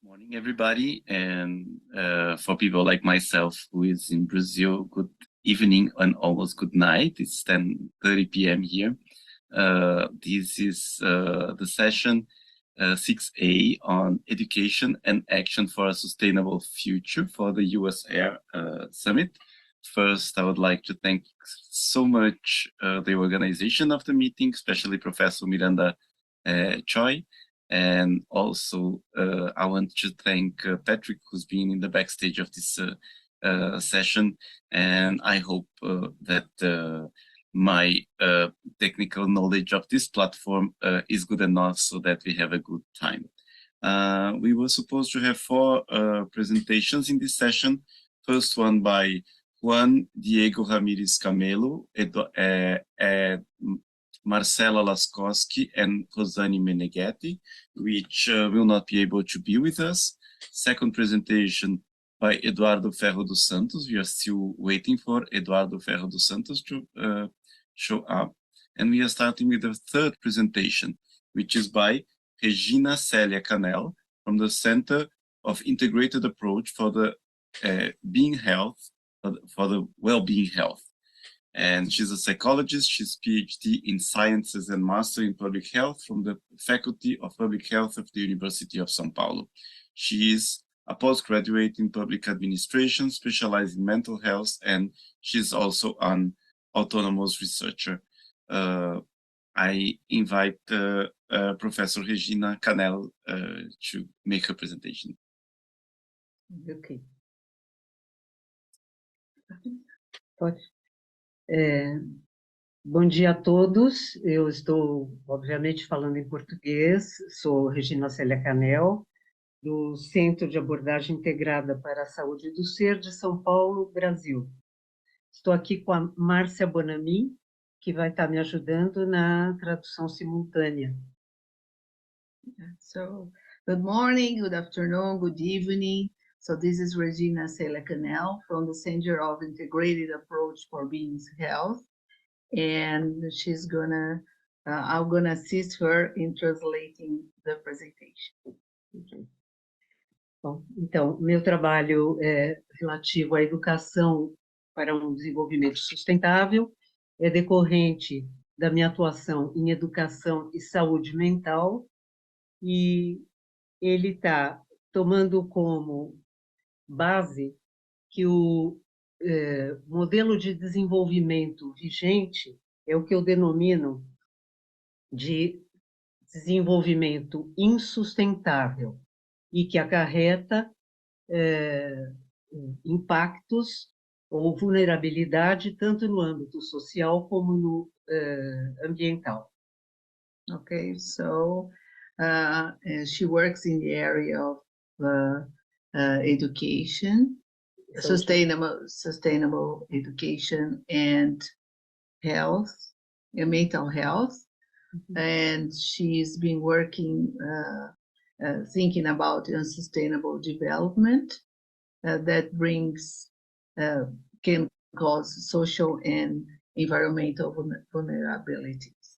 Morning, everybody, and for people like myself who is in Brazil, good evening and almost good night. It's 10:30 p.m. here. This is the session 6A on education and action for a sustainable future for the USR Summit. First, I would like to thank so much the organization of the meeting, especially Professor Miranda Choi. And also, I want to thank Patrick, who's been in the backstage of this session. And I hope that my technical knowledge of this platform is good enough so that we have a good time. We were supposed to have 4 presentations in this session. First one by Juan Diego Ramirez Camelo, Marcela Laskowski and Rosane Meneghetti, which will not be able to be with us. Second presentation by Eduardo Ferro dos Santos. We are still waiting for Eduardo Ferro dos Santos to show up. And we are starting with the third presentation, which is by Regina Celia Canel from the Center of Integrated Approach for the Being Health, for the Well-Being Health. And she's a psychologist. She's PhD in Sciences and Master in Public Health from the Faculty of Public Health of the University of São Paulo. She is a postgraduate in public administration, specialized in mental health, and she's also an autonomous researcher. I invite Professor Regina Canel to make her presentation. Okay. Bom dia a todos, eu estou, obviamente, falando em português, sou Regina Célia Canel, do Centro de Abordagem Integrada para a Saúde do Ser de São Paulo, Brasil. Estou aqui com a Márcia Bonami, que vai estar me ajudando na tradução simultânea. So, good morning, good afternoon, good evening. So this is Regina Célia Canel from the Center of Integrated Approach for Being Health. And she's I'm gonna assist her in translating the presentation. Okay. Bom, então, meu trabalho é relativo à educação para um desenvolvimento sustentável, é decorrente da minha atuação em educação e saúde mental, e ele está tomando como base que o modelo de desenvolvimento vigente é o que eu denomino de desenvolvimento insustentável e que acarreta impactos ou vulnerabilidade tanto no âmbito social como no ambiental. Okay, so she works in the area of education, sustainable education and health, and mental health. Mm-hmm. And she's been working, thinking about unsustainable development that can cause social and environmental vulnerabilities.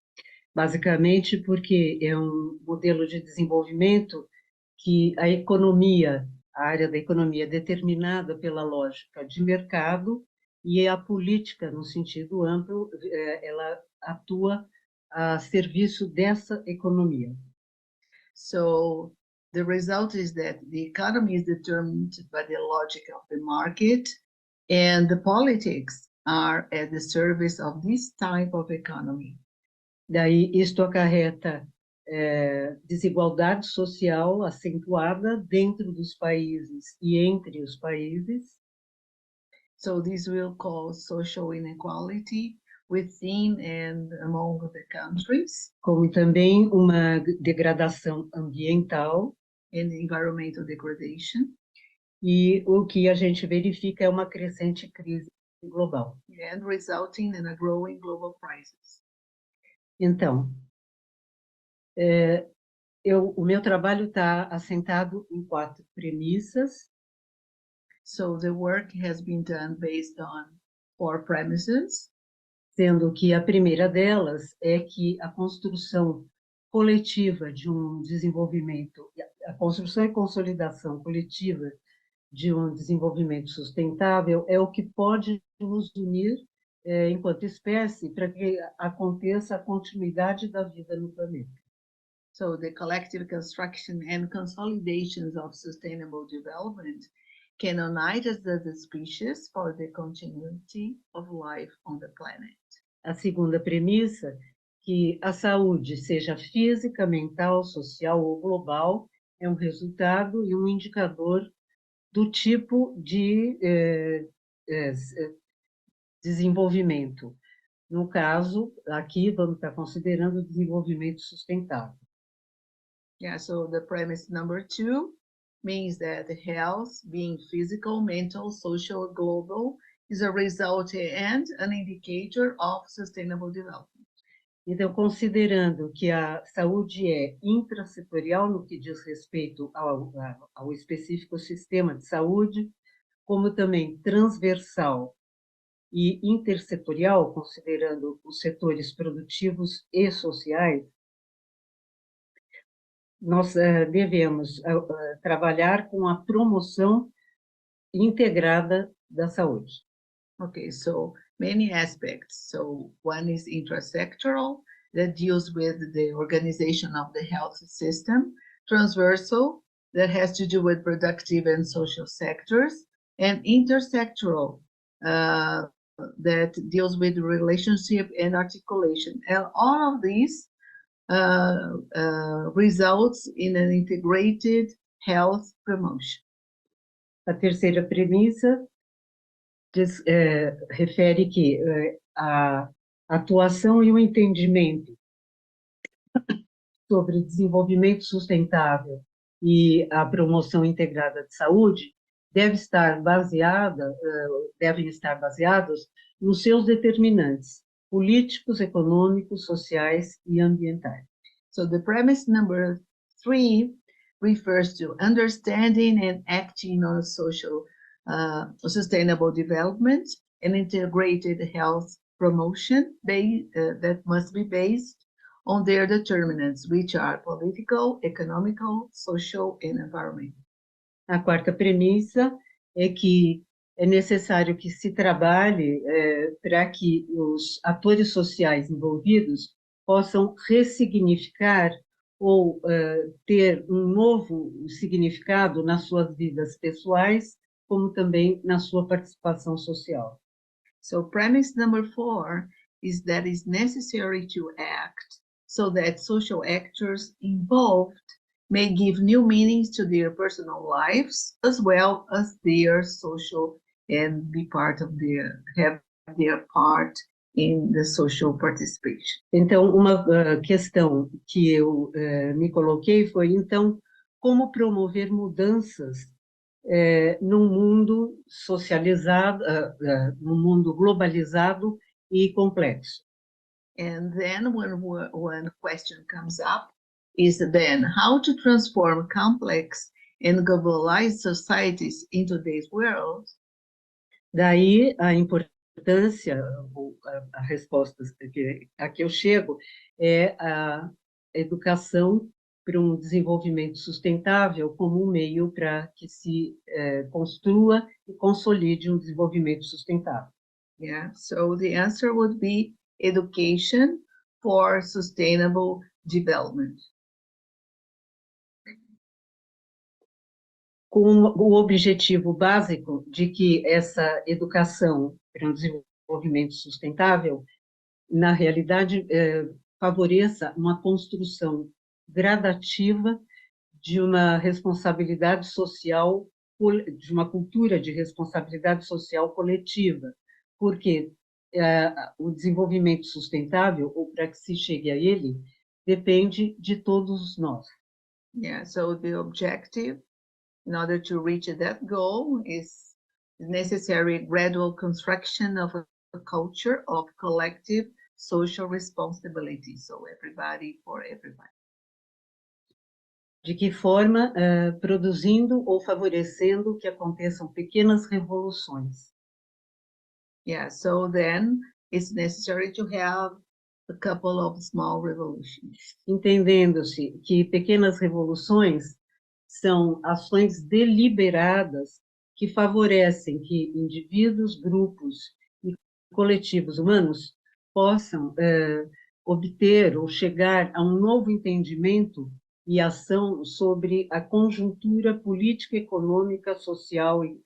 Basicamente porque é um modelo de desenvolvimento que a economia, a área da economia é determinada pela lógica de mercado e a política, no sentido amplo, ela atua a serviço dessa economia. So, the result is that the economy is determined by the logic of the market, and the politics are at the service of this type of economy. Daí, isto acarreta desigualdade social acentuada dentro dos países e entre os países. So this will cause social inequality within and among the countries. Como também uma degradação ambiental. And environmental degradation. E o que a gente verifica é uma crescente crise global. And resulting in a growing global crisis. Então, o meu trabalho está assentado em 4 premissas. So the work has been done based on 4 premises. Sendo que a primeira delas é que a construção coletiva de um desenvolvimento, a construção e consolidação coletiva de um desenvolvimento sustentável é o que pode nos unir enquanto espécie para que aconteça a continuidade da vida no planeta. So the collective construction and consolidations of sustainable development can unite us as a species for the continuity of life on the planet. A segunda premissa, que a saúde, seja física, mental, social ou global, é um resultado e um indicador do tipo de desenvolvimento. No caso, aqui vamos estar considerando o desenvolvimento sustentável. Yeah, so the premise number 2 means that health, being physical, mental, social, global, is a result and an indicator of sustainable development. Então, considerando que a saúde é intrasetorial no que diz respeito ao específico sistema de saúde, como também transversal e intersetorial, considerando os setores produtivos e sociais, nós devemos trabalhar com a promoção integrada da saúde. Okay, so many aspects. So one is intersectoral, that deals with the organization of the health system, transversal, that has to do with productive and social sectors, and intersectoral, that deals with relationship and articulation. And all of these results in an integrated health promotion. A terceira premissa refere que a atuação e o entendimento sobre desenvolvimento sustentável e a promoção integrada de saúde devem estar baseados nos seus determinantes políticos, econômicos, sociais e ambientais. So the premise number 3 refers to understanding and acting on social sustainable development and integrated health promotion that must be based on their determinants, which are political, economical, social, and environmental. A quarta premissa é que é necessário que se trabalhe para que os atores sociais envolvidos possam ressignificar ou ter um novo significado nas suas vidas pessoais, como também na sua participação social. So premise number 4 is that it's necessary to act so that social actors involved may give new meanings to their personal lives as well as their social and be part of have their part in the social participation. Então, uma questão que eu me coloquei foi, então, como promover mudanças num mundo socializado, num mundo globalizado e complexo. And then when question comes up is then how to transform complex and globalized societies in today's world. Daí a importância, a resposta a que eu chego é a educação para um desenvolvimento sustentável como um meio para que se construa e consolide um desenvolvimento sustentável. Yeah, so the answer would be education for sustainable development. Com o objetivo básico de que essa educação para um desenvolvimento sustentável, na realidade, favoreça uma construção gradativa de uma responsabilidade social, de uma cultura de responsabilidade social coletiva, porque o desenvolvimento sustentável, ou para que se chegue a ele, depende de todos nós. Yeah, so the objective, in order to reach that goal, is necessary gradual construction of a culture of collective social responsibility. So everybody for everybody. De que forma? Produzindo ou favorecendo que aconteçam pequenas revoluções. Yeah, so then it's necessary to have a couple of small revolutions. Entendendo-se que pequenas revoluções são ações deliberadas que favorecem que indivíduos, grupos e coletivos humanos possam obter ou chegar a um novo entendimento e ação sobre a conjuntura política, econômica, social e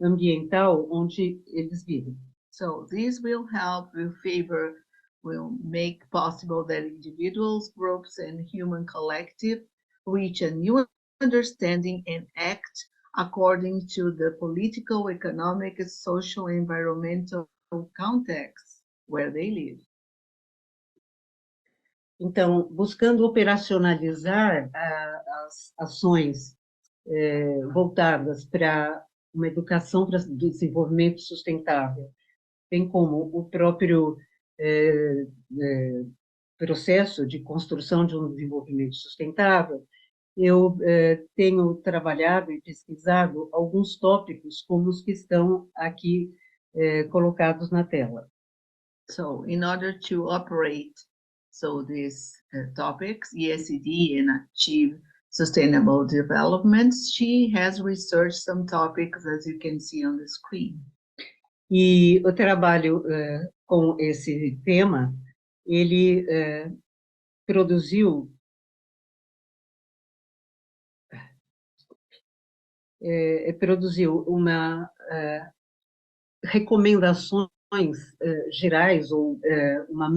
ambiental onde eles vivem. So this will help, will make possible that individuals, groups, and human collective reach a new understanding and act according to the political, economic, social, and environmental context where they live. Então, buscando operacionalizar as ações voltadas para uma educação para o desenvolvimento sustentável, bem como o próprio processo de construção de um desenvolvimento sustentável, eu tenho trabalhado e pesquisado alguns tópicos como os que estão aqui colocados na tela. So, in order to operate these topics, ESG, and achieve sustainable development, she has researched some topics, as you can see on the screen. E o trabalho com esse tema, ele produziu uma recomendações gerais ou uma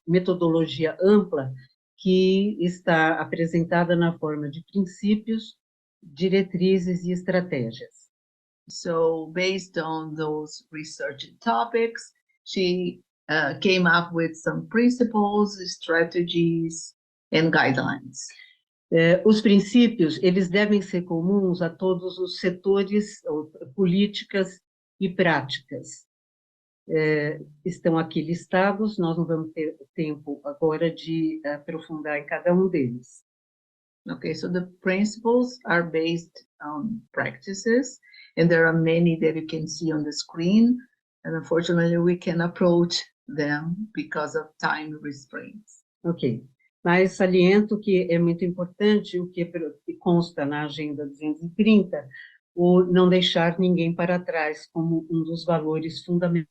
metodologia ampla que está apresentada na forma de princípios, diretrizes e estratégias. So, based on those research topics, she came up with some principles, strategies, and guidelines. Os princípios, eles devem ser comuns a todos os setores, políticas e práticas. Estão aqui listados, nós não vamos ter tempo agora de aprofundar em cada um deles. Okay, so the principles are based on practices, and there are many that you can see on the screen, and unfortunately we can approach them because of time restraints. Ok, mas saliento que é muito importante o que consta na Agenda 230, o não deixar ninguém para trás como um dos valores fundamentais.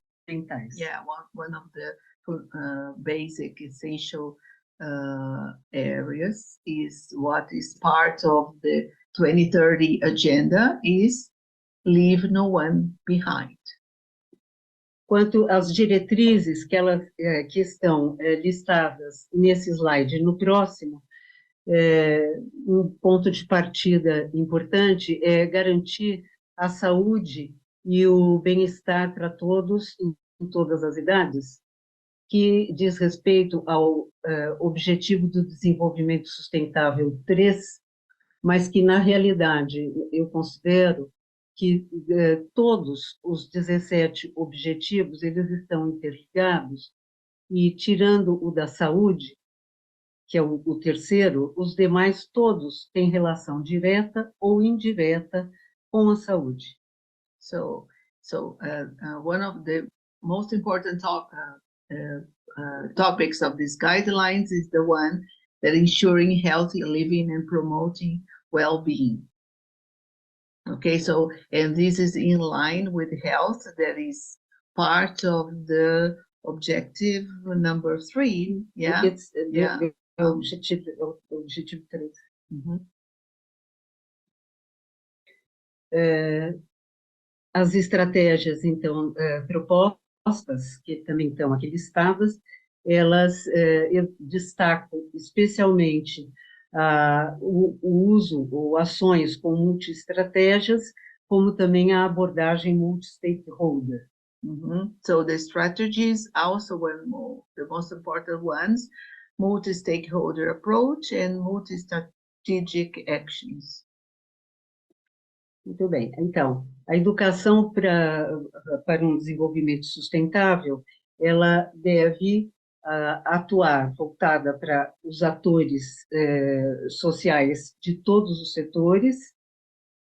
Yeah, one of the basic essential areas is what is part of the 2030 agenda is leave no one behind. Quanto às diretrizes que estão listadas nesse slide e no próximo, um ponto de partida importante é garantir a saúde e o bem-estar para todos, em todas as idades, que diz respeito ao Objetivo do Desenvolvimento Sustentável 3, mas que, na realidade, eu considero que todos os 17 objetivos, eles estão interligados, e tirando o da saúde, que é o terceiro, os demais todos têm relação direta ou indireta com a saúde. So one of the most important topics of these guidelines is the one that ensuring healthy living and promoting well-being. Okay, so, and this is in line with health, that is part of the objective number 3, yeah? It's the objective 3. As estratégias, então, propostas, que também estão aqui listadas, elas eu destaco especialmente o uso ou ações com multi-estratégias, como também a abordagem multi-stakeholder. So the strategies also were the most important ones, multi-stakeholder approach and multi-strategic actions. Muito bem. Então, a educação para um desenvolvimento sustentável, ela deve atuar voltada para os atores sociais de todos os setores,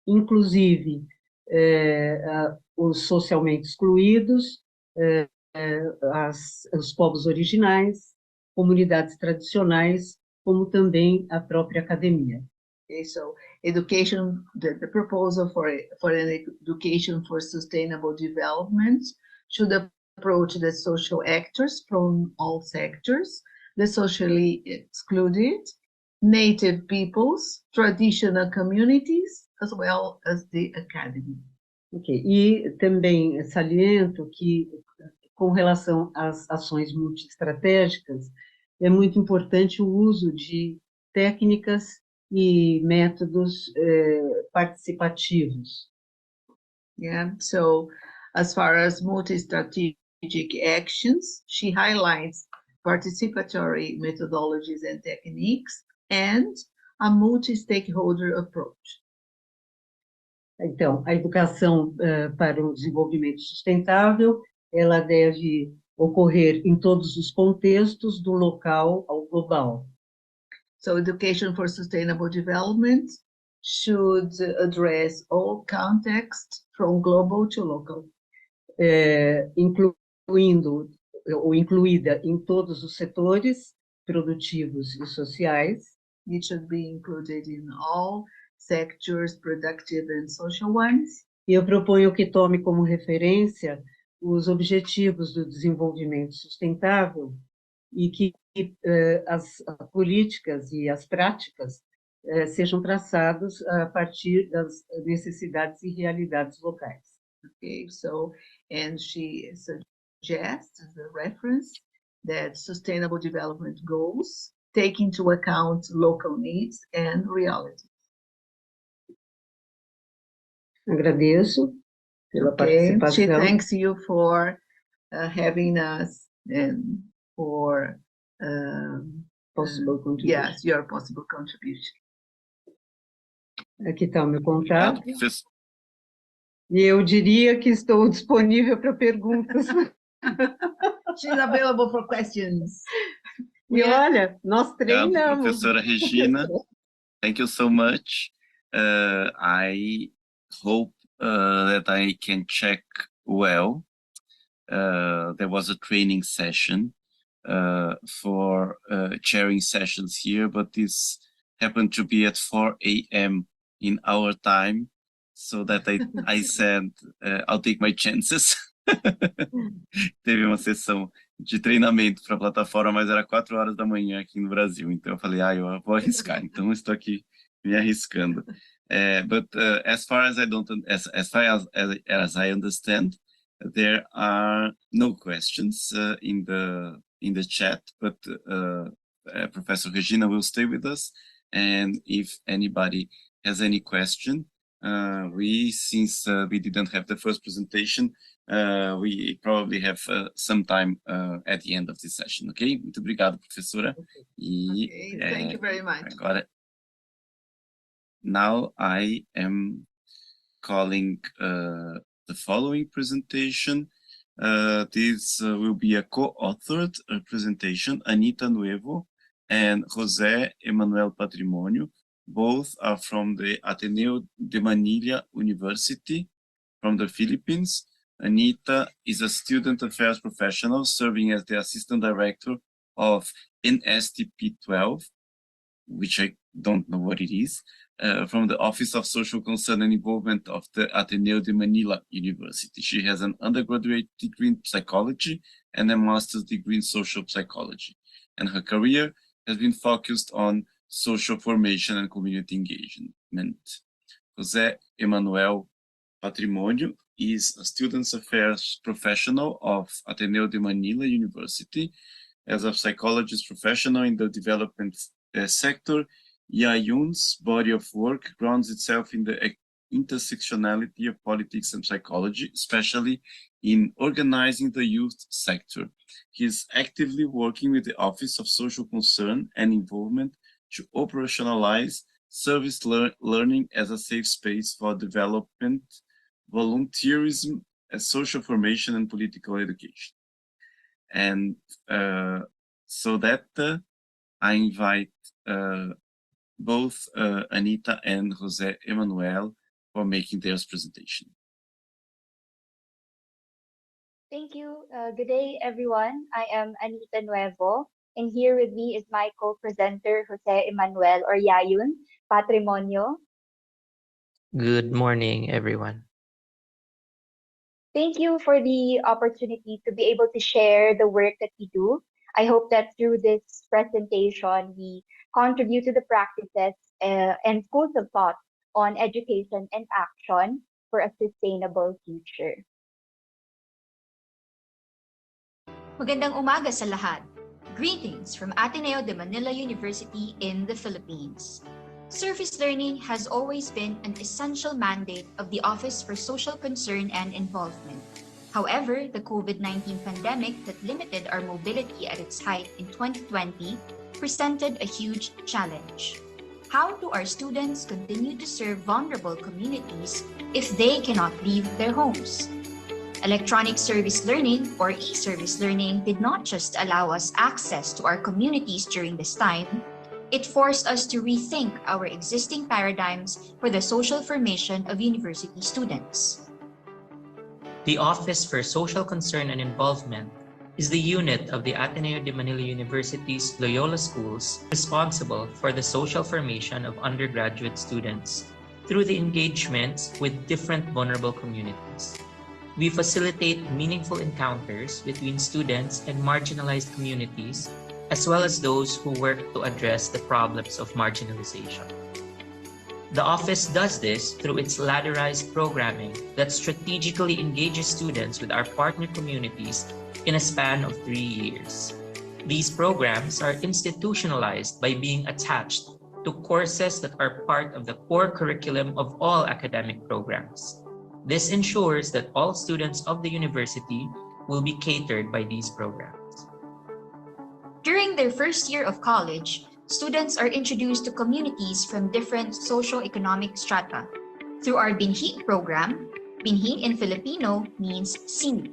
inclusive os socialmente excluídos, os povos originais, comunidades tradicionais, como também a própria academia. Okay, so education, the proposal for an education for sustainable development should approach the social actors from all sectors, the socially excluded, native peoples, traditional communities, as well as the academy. Okay. E também saliento que, com relação às ações multiestratégicas, é muito importante o uso de técnicas e métodos participativos. Yeah, so as far as multi-strategic actions, she highlights participatory methodologies and techniques and a multi-stakeholder approach. Então, a educação para o desenvolvimento sustentável, ela deve ocorrer em todos os contextos, do local ao global. So education for sustainable development should address all contexts from global to local. Incluindo ou incluída em todos os setores produtivos e sociais. It should be included in all sectors, productive and social ones. E eu proponho que tome como referência os objetivos do desenvolvimento sustentável e que as políticas e as práticas sejam traçados a partir das necessidades e realidades locais. Okay, so, and she suggests as a reference that sustainable development goals take into account local needs and realities. Agradeço pela participação. She thanks you for having us and for possible contribution. Yes, your possible contribution. Aqui está o meu contato. Professor. E eu diria que estou disponível para perguntas. She's available for questions. E olha, nós treinamos. Professora Regina, thank you so much. I hope that I can check well. There was a training session for chairing sessions here, but this happened to be at 4 a.m. in our time, so that I said, I'll take my chances. Teve uma sessão de treinamento para a plataforma, mas era 4 horas da manhã aqui no Brasil, então eu falei, eu vou arriscar, então estou aqui me arriscando. But as far as I understand, there are no questions in the chat, but Professor Regina will stay with us, and if anybody has any question, since we didn't have the first presentation, we probably have some time at the end of this session, okay? Muito obrigado, professora. Okay, thank you very much. Agora, now I am calling the following presentation. This will be a co-authored presentation, Anitta Nuevo and José Emmanuel Patrimonio. Both are from the Ateneo de Manila University from the Philippines. Anitta is a student affairs professional serving as the assistant director of NSTP 12, which I don't know what it is, from the Office of Social Concern and Involvement of the Ateneo de Manila University. She has an undergraduate degree in psychology and a master's degree in social psychology. And her career has been focused on social formation and community engagement. José Emmanuel Patrimonio is a student affairs professional of Ateneo de Manila University. As a psychologist professional in the development sector, Yayun's body of work grounds itself in the intersectionality of politics and psychology, especially in organizing the youth sector. He is actively working with the Office of Social Concern and Involvement to operationalize service learning as a safe space for development, volunteerism, social formation, and political education. And so that I invite both Anitta and José Emmanuel for making their presentation. Thank you. Good day, everyone. I am Anitta Nuevo, and here with me is my co-presenter, Jose Emmanuel or Yayun, Patrimonio. Good morning, everyone. Thank you for the opportunity to be able to share the work that we do. I hope that through this presentation, we contribute to the practices and schools of thought on education and action for a sustainable future. Magandang umaga sa lahat. Greetings from Ateneo de Manila University in the Philippines. Service learning has always been an essential mandate of the Office for Social Concern and Involvement. However, the COVID-19 pandemic that limited our mobility at its height in 2020 presented a huge challenge. How do our students continue to serve vulnerable communities if they cannot leave their homes? Electronic service learning, or e-service learning, did not just allow us access to our communities during this time, it forced us to rethink our existing paradigms for the social formation of university students. The Office for Social Concern and Involvement is the unit of the Ateneo de Manila University's Loyola schools responsible for the social formation of undergraduate students through the engagements with different vulnerable communities. We facilitate meaningful encounters between students and marginalized communities, as well as those who work to address the problems of marginalization. The office does this through its ladderized programming that strategically engages students with our partner communities in a span of 3 years. These programs are institutionalized by being attached to courses that are part of the core curriculum of all academic programs. This ensures that all students of the university will be catered by these programs. During their first year of college, students are introduced to communities from different socio-economic strata. Through our Binhi program, Binhi in Filipino means see.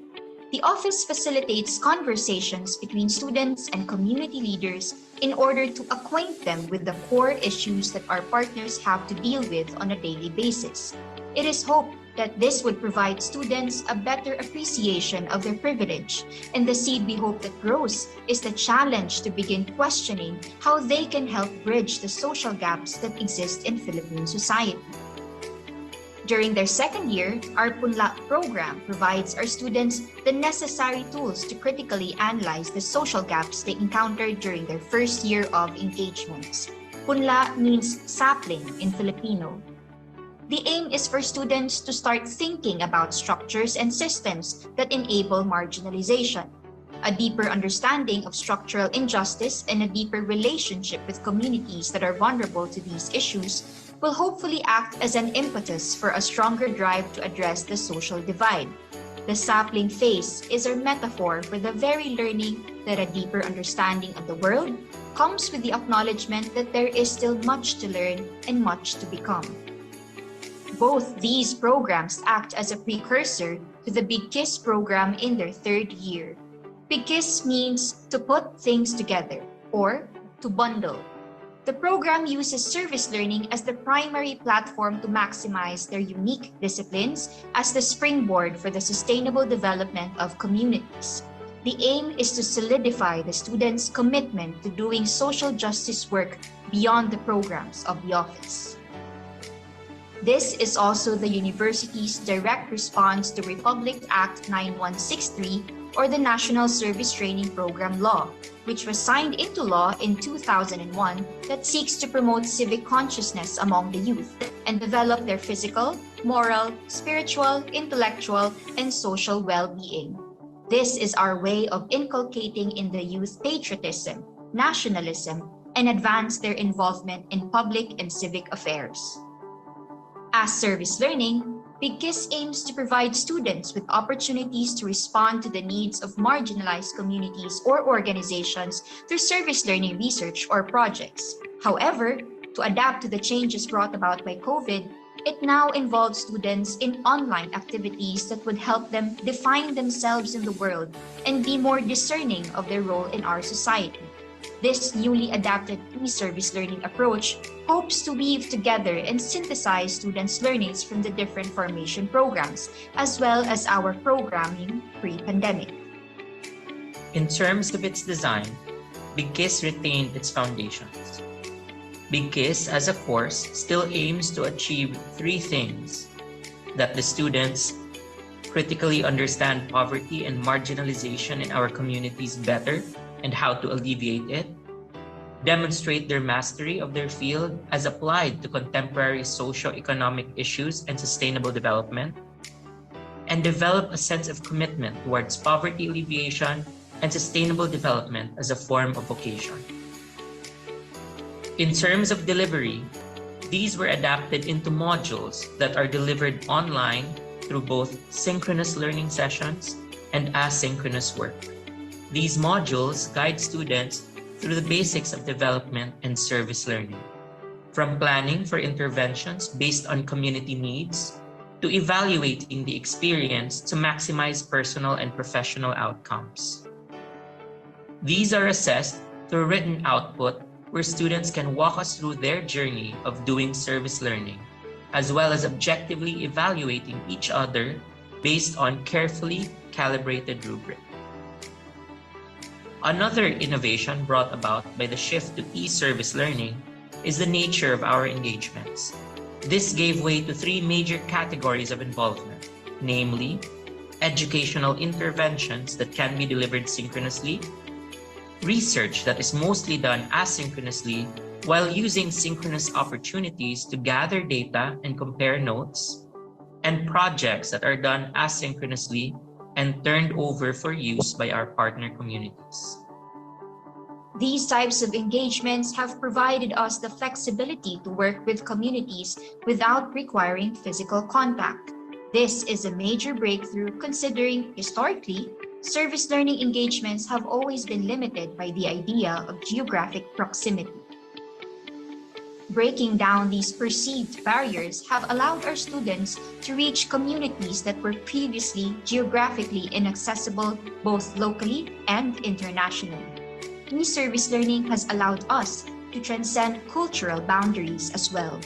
The office facilitates conversations between students and community leaders in order to acquaint them with the core issues that our partners have to deal with on a daily basis. It is hoped that this would provide students a better appreciation of their privilege, and the seed we hope that grows is the challenge to begin questioning how they can help bridge the social gaps that exist in Philippine society. During their second year, our Punla program provides our students the necessary tools to critically analyze the social gaps they encountered during their first year of engagements. Punla means sapling in Filipino. The aim is for students to start thinking about structures and systems that enable marginalization, a deeper understanding of structural injustice, and a deeper relationship with communities that are vulnerable to these issues will hopefully act as an impetus for a stronger drive to address the social divide. The sapling phase is our metaphor for the very learning that a deeper understanding of the world comes with the acknowledgement that there is still much to learn and much to become. Both these programs act as a precursor to the Big Kiss program in their third year. Big Kiss means to put things together or to bundle. The program uses service learning as the primary platform to maximize their unique disciplines as the springboard for the sustainable development of communities. The aim is to solidify the students' commitment to doing social justice work beyond the programs of the office. This is also the university's direct response to Republic Act 9163, or the National Service Training Program Law, which was signed into law in 2001 that seeks to promote civic consciousness among the youth and develop their physical, moral, spiritual, intellectual, and social well-being. This is our way of inculcating in the youth patriotism, nationalism, and advance their involvement in public and civic affairs. As service learning, Big Kiss aims to provide students with opportunities to respond to the needs of marginalized communities or organizations through service learning research or projects. However, to adapt to the changes brought about by COVID, it now involves students in online activities that would help them define themselves in the world and be more discerning of their role in our society. This newly adapted e-service learning approach hopes to weave together and synthesize students' learnings from the different formation programs, as well as our programming pre-pandemic. In terms of its design, BigKiss retained its foundations. BigKiss as a course still aims to achieve three things: that the students critically understand poverty and marginalization in our communities better and how to alleviate it, demonstrate their mastery of their field as applied to contemporary socio-economic issues and sustainable development, and develop a sense of commitment towards poverty alleviation and sustainable development as a form of vocation. In terms of delivery, these were adapted into modules that are delivered online through both synchronous learning sessions and asynchronous work. These modules guide students through the basics of development and service learning, from planning for interventions based on community needs to evaluating the experience to maximize personal and professional outcomes. These are assessed through written output where students can walk us through their journey of doing service learning, as well as objectively evaluating each other based on carefully calibrated rubric. Another innovation brought about by the shift to e-service learning is the nature of our engagements. This gave way to three major categories of involvement, namely, educational interventions that can be delivered synchronously, research that is mostly done asynchronously while using synchronous opportunities to gather data and compare notes, and projects that are done asynchronously and turned over for use by our partner communities. These types of engagements have provided us the flexibility to work with communities without requiring physical contact. This is a major breakthrough considering, historically, service learning engagements have always been limited by the idea of geographic proximity. Breaking down these perceived barriers have allowed our students to reach communities that were previously geographically inaccessible both locally and internationally. E-service learning has allowed us to transcend cultural boundaries as well.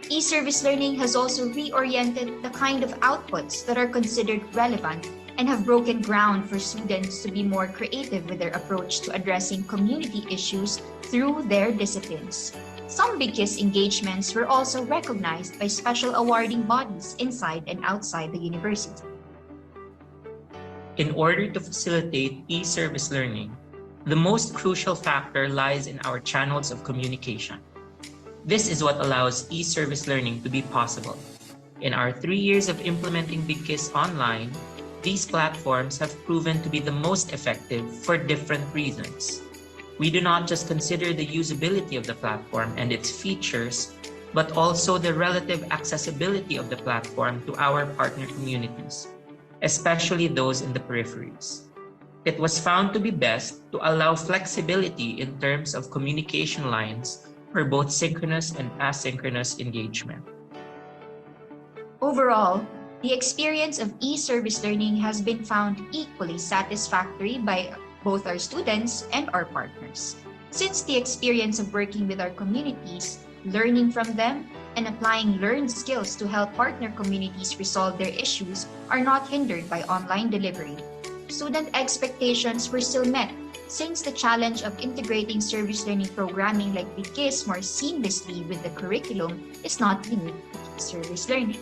E-service learning has also reoriented the kind of outputs that are considered relevant and have broken ground for students to be more creative with their approach to addressing community issues through their disciplines. Some BigKiss engagements were also recognized by special awarding bodies inside and outside the university. In order to facilitate e-service learning, the most crucial factor lies in our channels of communication. This is what allows e-service learning to be possible. In our 3 years of implementing BigKiss online, these platforms have proven to be the most effective for different reasons. We do not just consider the usability of the platform and its features, but also the relative accessibility of the platform to our partner communities, especially those in the peripheries. It was found to be best to allow flexibility in terms of communication lines for both synchronous and asynchronous engagement. Overall, the experience of e-service learning has been found equally satisfactory by both our students and our partners. Since the experience of working with our communities, learning from them, and applying learned skills to help partner communities resolve their issues are not hindered by online delivery, student expectations were still met since the challenge of integrating service learning programming like BigKiss more seamlessly with the curriculum is not unique to service learning.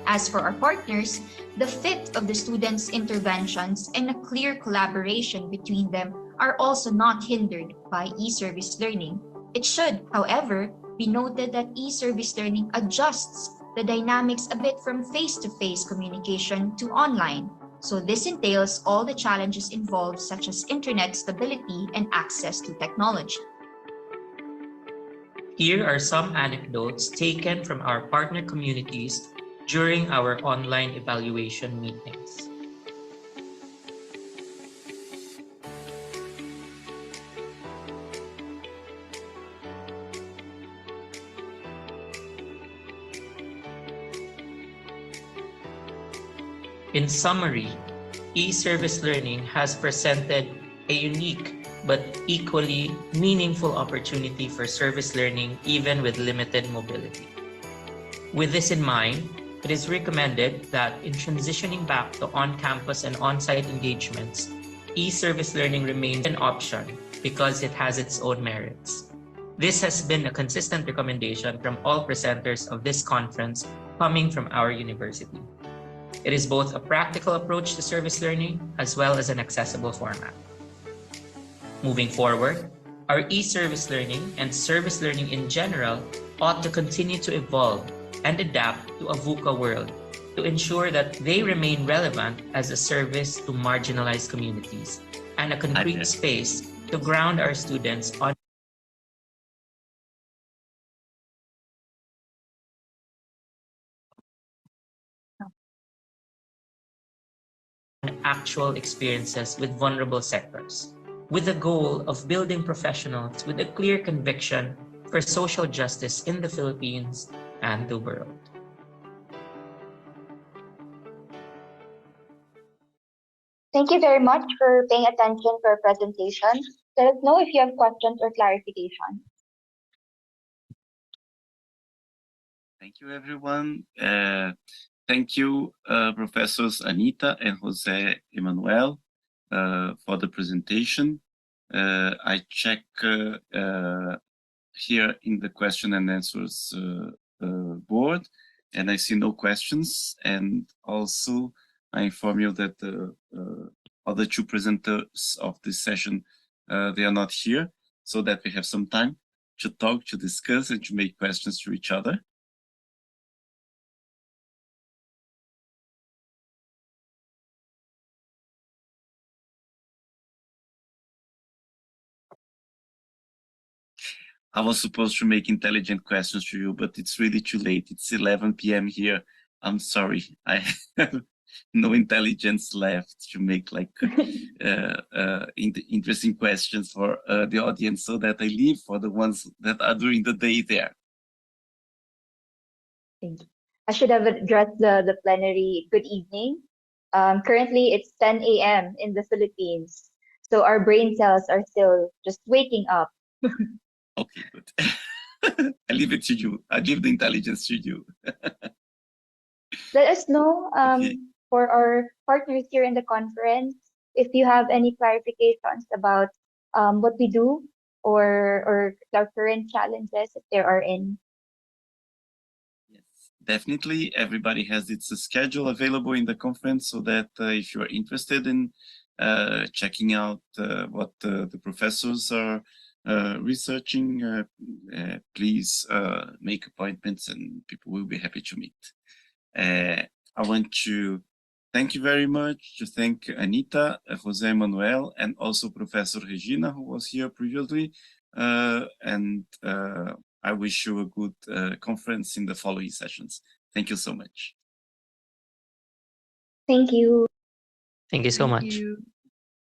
As for our partners, the fit of the students' interventions and a clear collaboration between them are also not hindered by e-service learning. It should, however, be noted that e-service learning adjusts the dynamics a bit from face-to-face communication to online. So this entails all the challenges involved such as internet stability and access to technology. Here are some anecdotes taken from our partner communities during our online evaluation meetings. In summary, e-service learning has presented a unique but equally meaningful opportunity for service learning even with limited mobility. With this in mind, it is recommended that in transitioning back to on-campus and on-site engagements, e-service learning remains an option because it has its own merits. This has been a consistent recommendation from all presenters of this conference coming from our university. It is both a practical approach to service learning as well as an accessible format. Moving forward, our e-service learning and service learning in general ought to continue to evolve and adapt to a VUCA world to ensure that they remain relevant as a service to marginalized communities and a concrete space to ground our students on actual experiences with vulnerable sectors, with the goal of building professionals with a clear conviction for social justice in the Philippines and the world. Thank you very much for paying attention to our presentation. Let us know if you have questions or clarifications. Thank you, everyone. Thank you, Professors Anitta and Jose Emmanuel, for the presentation. I check here in the question and answers board, and I see no questions. And also, I inform you that the other two presenters of this session, they are not here, so that we have some time to talk, to discuss, and to make questions to each other. I was supposed to make intelligent questions to you, but it's really too late. It's 11 p.m. here. I'm sorry. I have no intelligence left to make like interesting questions for the audience, so that I leave for the ones that are during the day there. Thank you. I should have addressed the plenary. Good evening. Currently, it's 10 a.m. in the Philippines, so our brain cells are still just waking up. Okay, good. I leave it to you. I leave the intelligence to you. Let us know Okay. for our partners here in the conference if you have any clarifications about what we do or our current challenges, if there are any. Yes, definitely. Everybody has its schedule available in the conference, so that if you are interested in checking out what the professors are researching, please make appointments, and people will be happy to meet. I want to thank you very much, to thank Anitta, Jose Manuel, and also Professor Regina, who was here previously. And I wish you a good conference in the following sessions. Thank you so much. Thank you. Thank you so much. you.